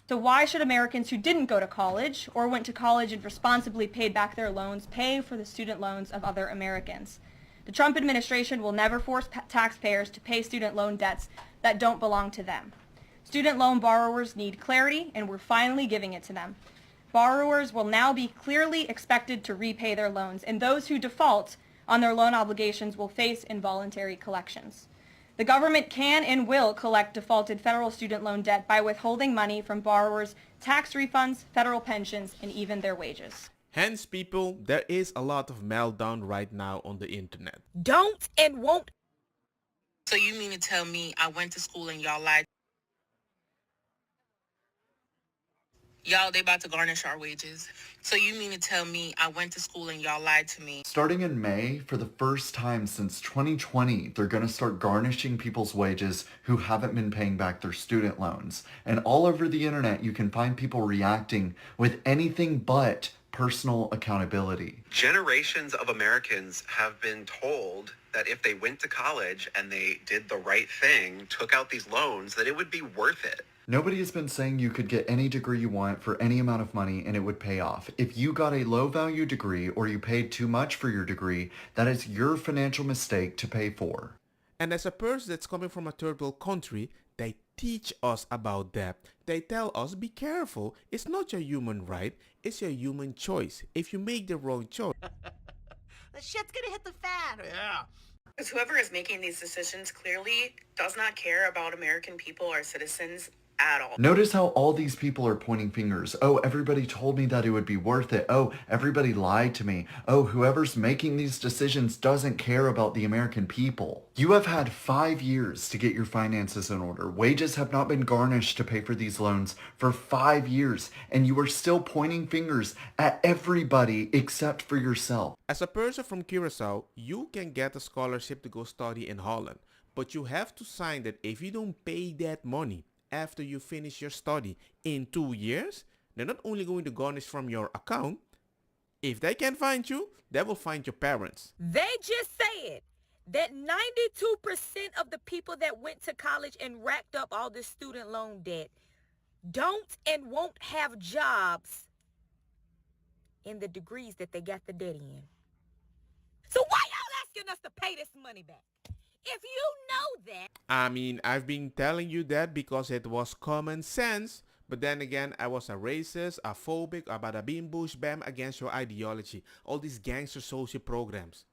So why should Americans who didn't go to college or went to college and responsibly paid back their loans pay for the student loans of other Americans? The Trump administration will never force taxpayers to pay student loan debts that don't belong to them. Student loan borrowers need clarity, and we're finally giving it to them. Borrowers will now be clearly expected to repay their loans, and those who default on their loan obligations will face involuntary collections. The government can and will collect defaulted federal student loan debt by withholding money from borrowers, tax refunds, federal pensions, and even their wages. Hence, people, there is a lot of meltdown right now on the internet. Don't and won't. So you mean to tell me I went to school and y'all lied? Y'all, they about to garnish our wages. So you mean to tell me I went to school and y'all lied to me? Starting in May, for the first time since 2020, they're going to start garnishing people's wages who haven't been paying back their student loans. And all over the internet, you can find people reacting with anything but personal accountability. Generations of Americans have been told that if they went to college and they did the right thing, took out these loans, that it would be worth it. Nobody has been saying you could get any degree you want for any amount of money and it would pay off. If you got a low value degree or you paid too much for your degree, that is your financial mistake to pay for. And as a person that's coming from a third world country, they teach us about debt. They tell us, be careful. It's not your human right. It's your human choice. If you make the wrong choice. The shit's gonna hit the fan. Yeah. Because whoever is making these decisions clearly does not care about American people or citizens at all. Notice how all these people are pointing fingers. Oh, everybody told me that it would be worth it. Oh, everybody lied to me. Oh, whoever's making these decisions doesn't care about the American people. You have had 5 years to get your finances in order. Wages have not been garnished to pay for these loans for 5 years, and you are still pointing fingers at everybody except for yourself. As a person from Curacao, you can get a scholarship to go study in Holland, but you have to sign that if you don't pay that money after you finish your study in 2 years, they're not only going to garnish from your account. If they can't find you, they will find your parents. They just said that 92% of the people that went to college and racked up all this student loan debt don't and won't have jobs in the degrees that they got the debt in. So why y'all asking us to pay this money back? If you know that. I mean, I've been telling you that because it was common sense. But then again, I was a racist, a phobic, a bada bing bush bam against your ideology. All these gangster social programs.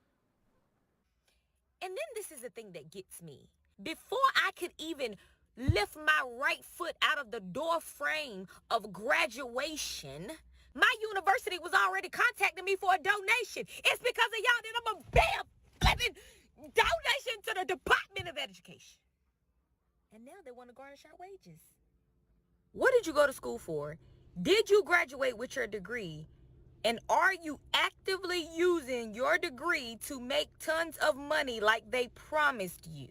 And then this is the thing that gets me. Before I could even lift my right foot out of the door frame of graduation, my university was already contacting me for a donation. It's because of y'all that I'm a bam flipping donation to the Department of Education. And now they want to garnish our wages. What did you go to school for? Did you graduate with your degree? And are you actively using your degree to make tons of money like they promised you?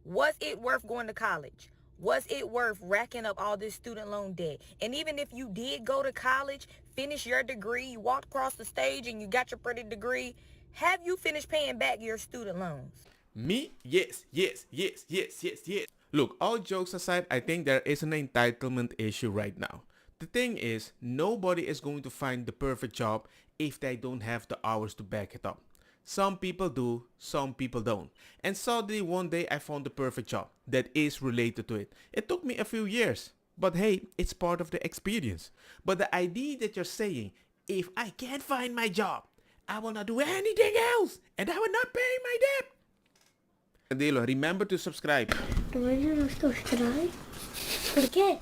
Was it worth going to college? Was it worth racking up all this student loan debt? And even if you did go to college, finish your degree, you walked across the stage and you got your pretty degree, have you finished paying back your student loans? Me? Yes. Look, all jokes aside, I think there is an entitlement issue right now. The thing is, nobody is going to find the perfect job if they don't have the hours to back it up. Some people do, some people don't. And suddenly one day I found the perfect job that is related to it. It took me a few years, but hey, it's part of the experience. But the idea that you're saying, if I can't find my job, I will not do anything else, and I will not pay my debt. Adelo, remember to subscribe. Remember to subscribe? ¿Por qué?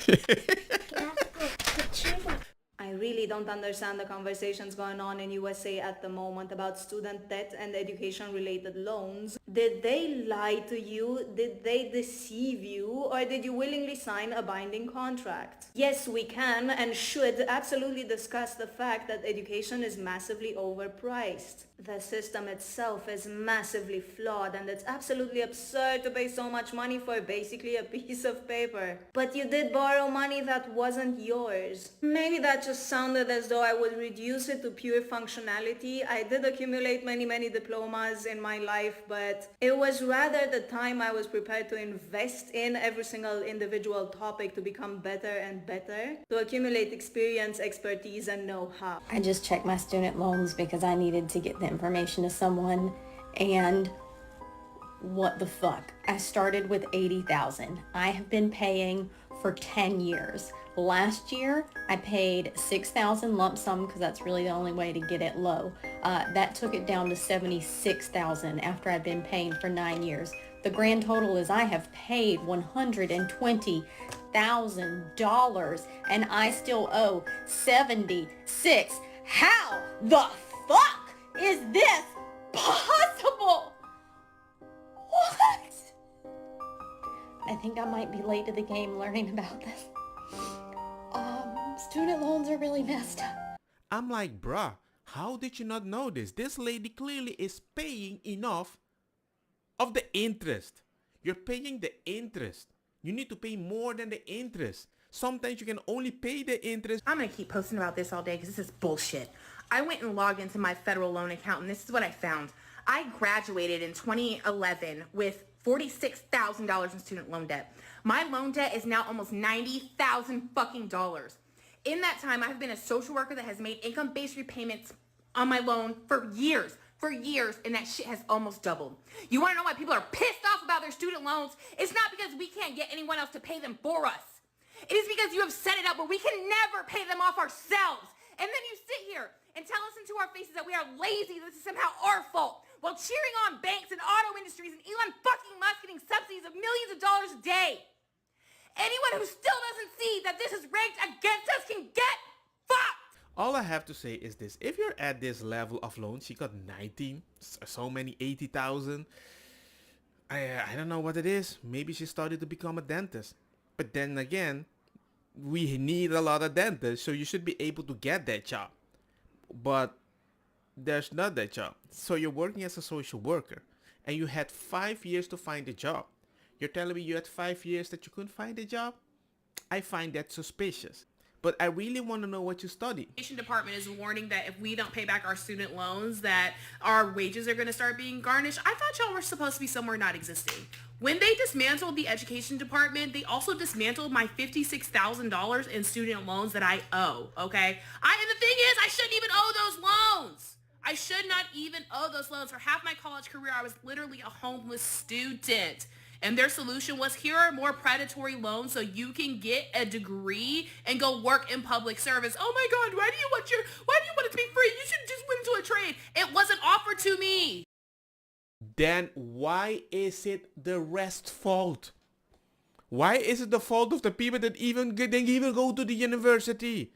I really don't understand the conversations going on in USA at the moment about student debt and education-related loans. Did they lie to you? Did they deceive you? Or did you willingly sign a binding contract? Yes, we can and should absolutely discuss the fact that education is massively overpriced. The system itself is massively flawed, and it's absolutely absurd to pay so much money for basically a piece of paper. But you did borrow money that wasn't yours. Maybe that just sounded as though I would reduce it to pure functionality. I did accumulate many diplomas in my life, but but it was rather the time I was prepared to invest in every single individual topic to become better and better, to accumulate experience, expertise, and know-how. I just checked my student loans because I needed to get the information to someone, and what the fuck? I started with $80,000. I have been paying for 10 years. Last year, I paid $6,000 lump sum because that's really the only way to get it low. That took it down to $76,000 after I'd been paying for 9 years. The grand total is I have paid $120,000 and I still owe $76,000. How the fuck is this possible? What? I think I might be late to the game learning about this. Student loans are really messed up. I'm like, bruh, how did you not know this? This lady clearly is paying enough of the interest. You're paying the interest. You need to pay more than the interest. Sometimes you can only pay the interest. I'm going to keep posting about this all day because this is bullshit. I went and logged into my federal loan account and this is what I found. I graduated in 2011 with $46,000 in student loan debt. My loan debt is now almost $90,000 fucking dollars. In that time, I've been a social worker that has made income-based repayments on my loan for years, and that shit has almost doubled. You want to know why people are pissed off about their student loans? It's not because we can't get anyone else to pay them for us. It is because you have set it up where we can never pay them off ourselves. And then you sit here and tell us into our faces that we are lazy, that this is somehow our fault, while cheering on banks and auto industries and Elon fucking Musk getting subsidies of millions of dollars a day. Anyone who still doesn't see that this is rigged against us can get fucked. All I have to say is this. If you're at this level of loan, she got 19, so many 80,000. I don't know what it is. Maybe she started to become a dentist. But then again, we need a lot of dentists, so you should be able to get that job. But there's not that job. So you're working as a social worker and you had 5 years to find a job. You're telling me you had 5 years that you couldn't find a job? I find that suspicious. But I really want to know what you studied. The education department is warning that if we don't pay back our student loans, that our wages are going to start being garnished. I thought y'all were supposed to be somewhere not existing. When they dismantled the education department, they also dismantled my $56,000 in student loans that I owe, okay? And the thing is, I shouldn't even owe those loans. I should not even owe those loans. For half my college career, I was literally a homeless student. And their solution was, here are more predatory loans so you can get a degree and go work in public service. Oh my God, why do you want it to be free? You should just went into a trade. It wasn't offered to me. Then why is it the rest's fault? Why is it the fault of the people that even go to the university?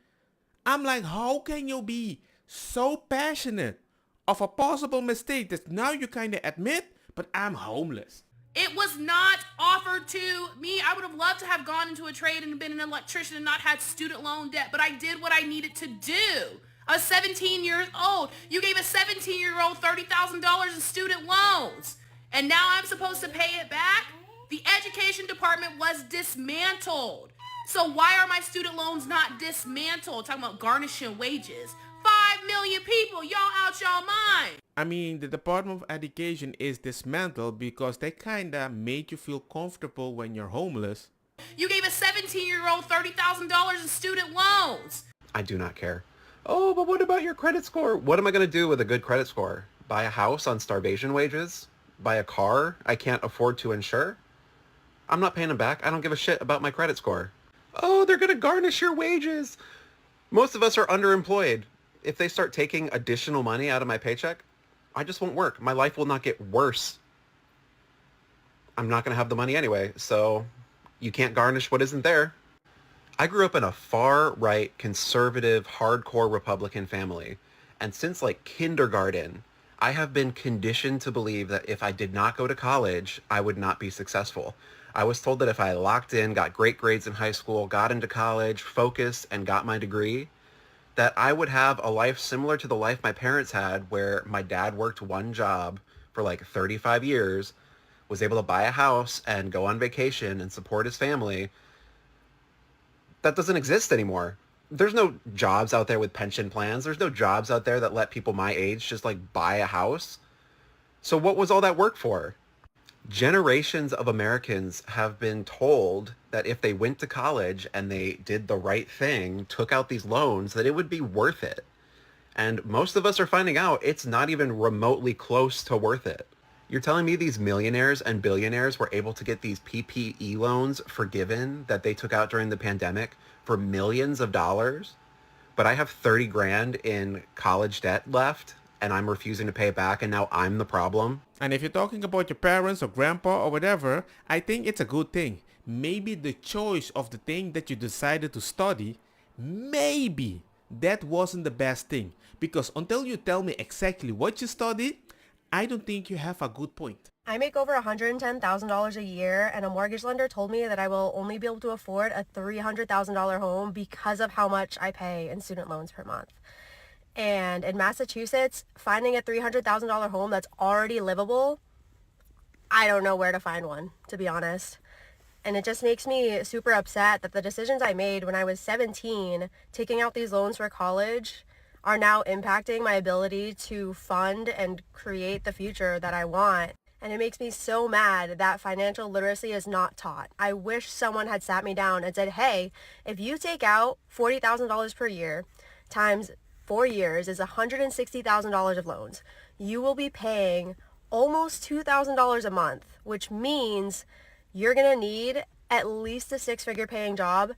I'm like, how can you be so passionate of a possible mistake that now you kind of admit, but I'm homeless? It was not offered to me. I would have loved to have gone into a trade and been an electrician and not had student loan debt, but I did what I needed to do. I was 17 years old. You gave a 17-year-old $30,000 in student loans, and now I'm supposed to pay it back? The education department was dismantled. So why are my student loans not dismantled? Talking about garnishing wages. 5 million people, y'all out y'all mind. I mean, the Department of Education is dismantled because they kinda made you feel comfortable when you're homeless. You gave a 17-year-old $30,000 in student loans. I do not care. Oh, but what about your credit score? What am I going to do with a good credit score? Buy a house on starvation wages? Buy a car I can't afford to insure? I'm not paying them back. I don't give a shit about my credit score. Oh, they're going to garnish your wages. Most of us are underemployed. If they start taking additional money out of my paycheck, I just won't work. My life will not get worse. I'm not going to have the money anyway, so you can't garnish what isn't there. I grew up in a far-right, conservative, hardcore Republican family, and since like kindergarten, I have been conditioned to believe that if I did not go to college, I would not be successful. I was told that if I locked in, got great grades in high school, got into college, focused, and got my degree, that I would have a life similar to the life my parents had, where my dad worked one job for like 35 years, was able to buy a house and go on vacation and support his family. That doesn't exist anymore. There's no jobs out there with pension plans. There's no jobs out there that let people my age just like buy a house. So what was all that work for? Generations of Americans have been told that if they went to college and they did the right thing, took out these loans, that it would be worth it. And most of us are finding out it's not even remotely close to worth it. You're telling me these millionaires and billionaires were able to get these PPE loans forgiven that they took out during the pandemic for millions of dollars? But I have 30 grand in college debt left and I'm refusing to pay it back, and now I'm the problem. And if you're talking about your parents or grandpa or whatever, I think it's a good thing. Maybe the choice of the thing that you decided to study, maybe that wasn't the best thing. Because until you tell me exactly what you studied, I don't think you have a good point. I make over $110,000 a year, and a mortgage lender told me that I will only be able to afford a $300,000 home because of how much I pay in student loans per month. And in Massachusetts, finding a $300,000 home that's already livable, I don't know where to find one, to be honest. And it just makes me super upset that the decisions I made when I was 17, taking out these loans for college, are now impacting my ability to fund and create the future that I want. And it makes me so mad that financial literacy is not taught. I wish someone had sat me down and said, hey, if you take out $40,000 per year times 4 years is $160,000 of loans, you will be paying almost $2,000 a month, which means you're going to need at least a 6-figure paying job,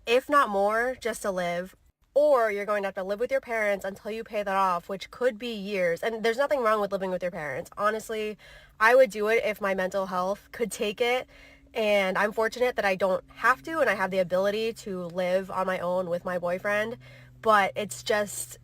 if not more, just to live. Or you're going to have to live with your parents until you pay that off, which could be years. And there's nothing wrong with living with your parents. Honestly, I would do it if my mental health could take it. And I'm fortunate that I don't have to, and I have the ability to live on my own with my boyfriend. But it's just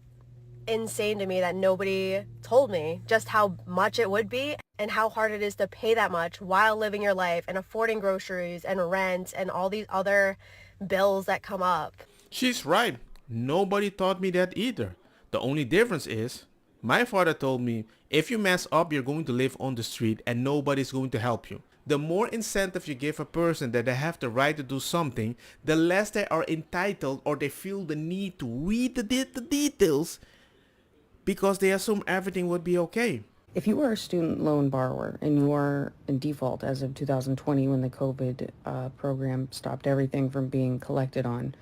insane to me that nobody told me just how much it would be and how hard it is to pay that much while living your life and affording groceries and rent and all these other bills that come up. She's right. Nobody taught me that either. The only difference is, my father told me, if you mess up, you're going to live on the street and nobody's going to help you. The more incentive you give a person that they have the right to do something, the less they are entitled or they feel the need to read the details because they assume everything would be okay. If you are a student loan borrower and you are in default as of 2020 when the COVID program stopped everything from being collected on,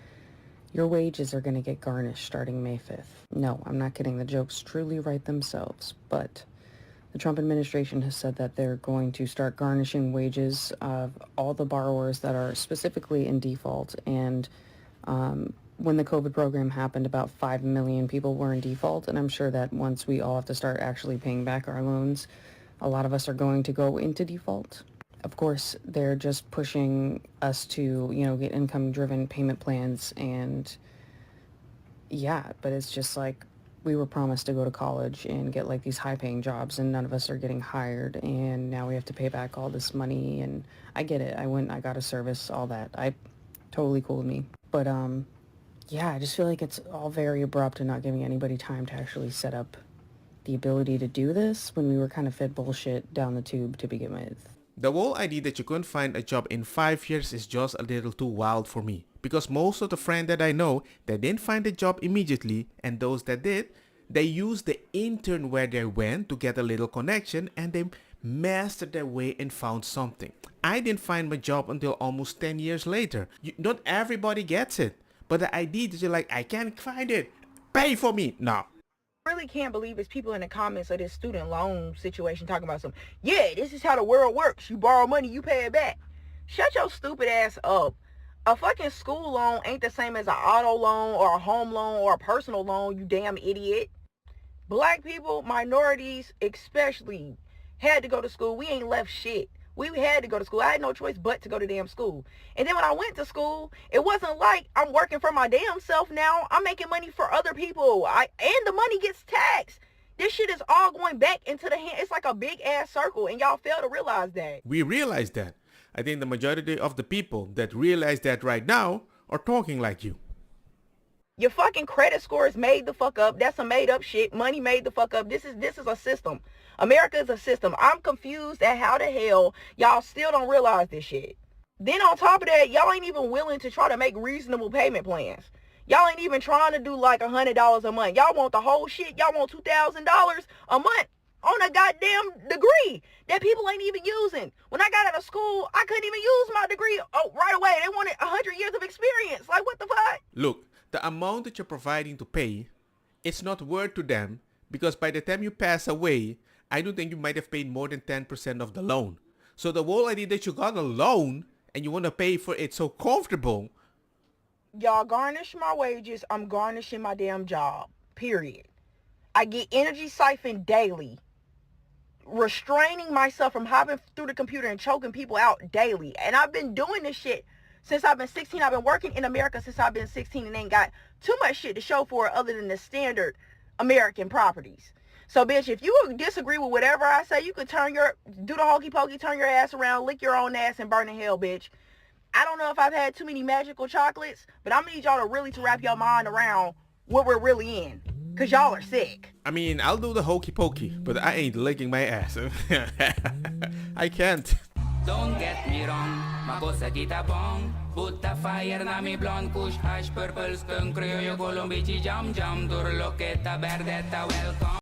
your wages are going to get garnished starting May 5th. No, I'm not kidding. The jokes truly write themselves, but the Trump administration has said that they're going to start garnishing wages of all the borrowers that are specifically in default. And when the COVID program happened, about 5 million people were in default. And I'm sure that once we all have to start actually paying back our loans, a lot of us are going to go into default. Of course, they're just pushing us to, get income-driven payment plans. And yeah, but it's just like, we were promised to go to college and get like these high-paying jobs, and none of us are getting hired, and now we have to pay back all this money. And I get it. I got a service, all that. Totally cool with me. But yeah, I just feel like it's all very abrupt and not giving anybody time to actually set up the ability to do this when we were kind of fed bullshit down the tube to begin with. The whole idea that you couldn't find a job in 5 years is just a little too wild for me. Because most of the friends that I know, they didn't find a job immediately, and those that did, they used the intern where they went to get a little connection, and they mastered their way and found something. I didn't find my job until almost 10 years later. Not everybody gets it. But the idea that you're like, I can't find it, pay for me. No. I really can't believe it's people in the comments of this student loan situation talking about this is how the world works. You borrow money, you pay it back. Shut your stupid ass up. A fucking school loan ain't the same as an auto loan or a home loan or a personal loan, you damn idiot. Black people, minorities especially, had to go to school. We ain't left shit. We had to go to school. I had no choice but to go to damn school. And then when I went to school, it wasn't like I'm working for my damn self now. I'm making money for other people. And the money gets taxed. This shit is all going back into the hand. It's like a big ass circle, and y'all fail to realize that. We realize that. I think the majority of the people that realize that right now are talking like you. Your fucking credit score is made the fuck up. That's some made up shit. Money made the fuck up. This is a system. America is a system. I'm confused at how the hell y'all still don't realize this shit. Then on top of that, y'all ain't even willing to try to make reasonable payment plans. Y'all ain't even trying to do like $100 a month. Y'all want the whole shit. Y'all want $2,000 a month. on a goddamn degree that people ain't even using. When I got out of school, I couldn't even use my degree right away. They wanted 100 years of experience. Like, what the fuck? Look, the amount that you're providing to pay, it's not worth to them because by the time you pass away, I don't think you might have paid more than 10% of the loan. So the whole idea that you got a loan and you want to pay for it so comfortable. Y'all garnish my wages. I'm garnishing my damn job. Period. I get energy siphoned daily. Restraining myself from hopping through the computer and choking people out daily. And I've been doing this shit since I've been 16. I've been working in America since I've been 16 and ain't got too much shit to show for it other than the standard American properties. So, bitch, if you disagree with whatever I say, you could do the hokey pokey, turn your ass around, lick your own ass, and burn in hell, bitch. I don't know if I've had too many magical chocolates, but I'm gonna need y'all to wrap your mind around what we're really in. Cause y'all are sick. I mean, I'll do the hokey pokey, but I ain't licking my ass. I can't. Don't get me wrong, ma cosa kita bong. Put the fire na mi blonde kush hash purple skunk criollo colombici jam jam. Durloqueta verdeta welcome.